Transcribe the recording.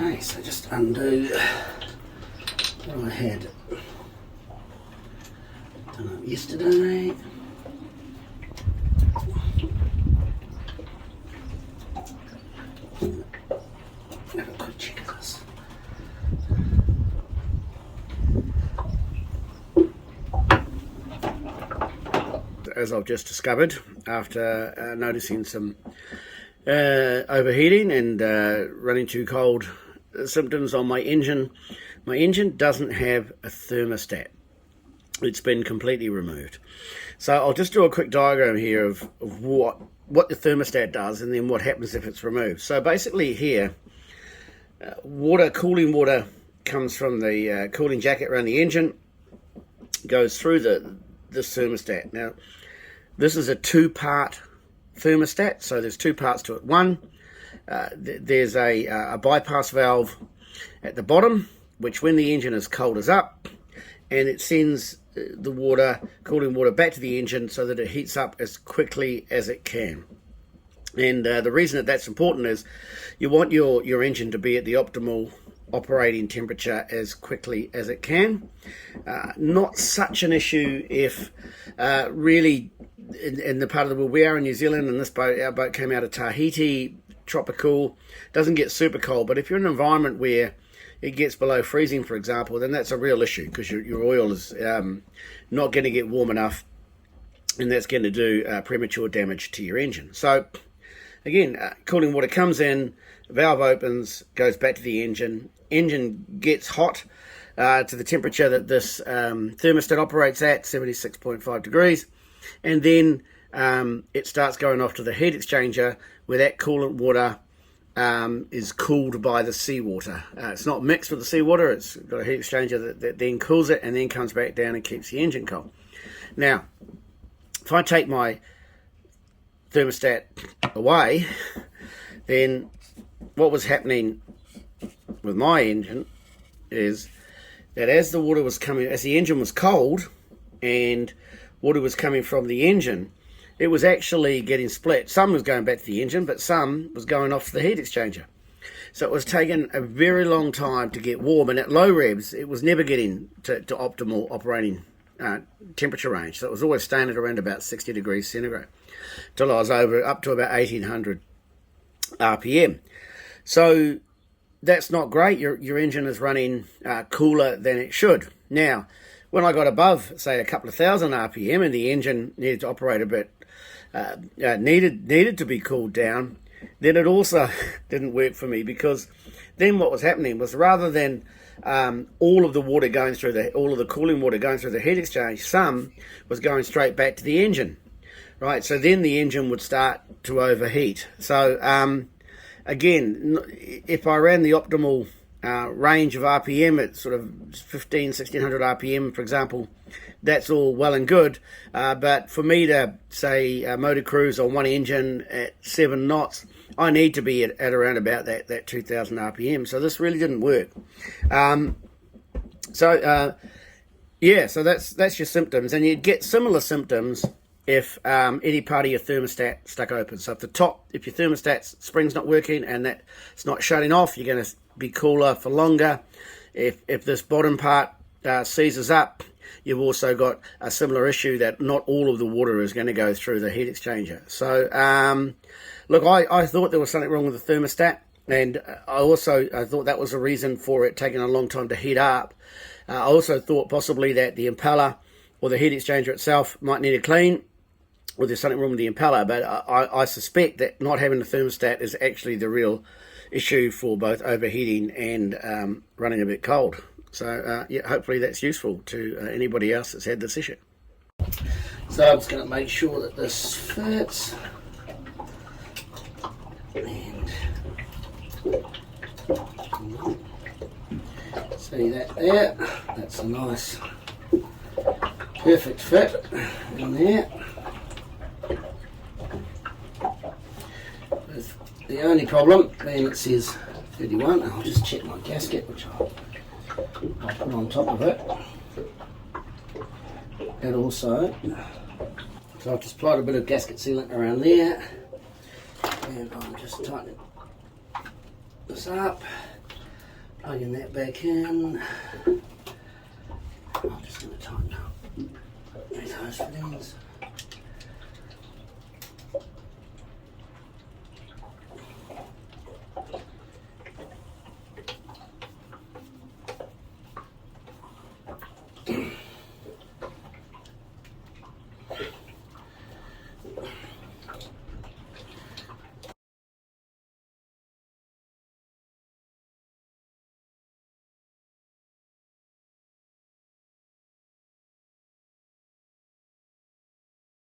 Okay, so just undo what I had done up yesterday. Have a quick check of this. As I've just discovered after noticing some overheating and running too cold symptoms on my engine doesn't have a thermostat. It's been completely removed. So I'll just do a quick diagram here of what the thermostat does and then what happens if it's removed. So basically here, cooling water comes from the cooling jacket around the engine, goes through this thermostat. Now, this is a two-part thermostat, so there's two parts to it. One, there's a bypass valve at the bottom, which when the engine is cold is up, and it sends the cooling water back to the engine so that it heats up as quickly as it can. And the reason that's important is you want your engine to be at the optimal operating temperature as quickly as it can. Not such an issue if really in the part of the world we are in New Zealand, and our boat came out of Tahiti, tropical, doesn't get super cold, but if you're in an environment where it gets below freezing, for example, then that's a real issue because your oil is not going to get warm enough, and that's going to do premature damage to your engine. So again, cooling water comes in, valve opens, goes back to the engine gets hot to the temperature that this thermostat operates at, 76.5 degrees, and then it starts going off to the heat exchanger where that coolant water is cooled by the seawater. It's not mixed with the seawater, it's got a heat exchanger that then cools it and then comes back down and keeps the engine cold. Now, if I take my thermostat away, then what was happening with my engine is that as the engine was cold and water was coming from the engine, it was actually getting split. Some was going back to the engine, but some was going off to the heat exchanger. So it was taking a very long time to get warm, and at low revs, it was never getting to optimal operating temperature range. So it was always staying at around about 60 degrees centigrade till I was up to about 1800 RPM. So that's not great. Your engine is running cooler than it should. Now, when I got above, say, a couple of thousand RPM and the engine needed to operate a bit, needed to be cooled down, then it also didn't work for me, because then what was happening was, rather than all of the cooling water going through the heat exchange, some was going straight back to the engine, right? So then the engine would start to overheat. So again, if I ran the optimal range of RPM at sort of 1600 RPM, for example, that's all well and good, but for me to say motor cruise on one engine at 7 knots, I need to be at around about that 2000 RPM. So this really didn't work. So that's your symptoms, and you'd get similar symptoms if any part of your thermostat stuck open. So if your thermostat spring's not working and that it's not shutting off, you're going to be cooler for longer. If this bottom part seizes up, you've also got a similar issue that not all of the water is going to go through the heat exchanger. So look, I thought there was something wrong with the thermostat, and I thought that was a reason for it taking a long time to heat up. I also thought possibly that the impeller or the heat exchanger itself might need a clean, or there's something wrong with the impeller, but I suspect that not having the thermostat is actually the real issue for both overheating and running a bit cold. So hopefully that's useful to anybody else that's had this issue. So I'm just going to make sure that this fits, and see that there, that's a nice perfect fit in there. The only problem being it says 31, I'll just check my gasket, which I'll put on top of it. And also, so I've just applied a bit of gasket sealant around there, and I'm just tightening this up. Plugging that back in. I'm just going to tighten up these hose fittings.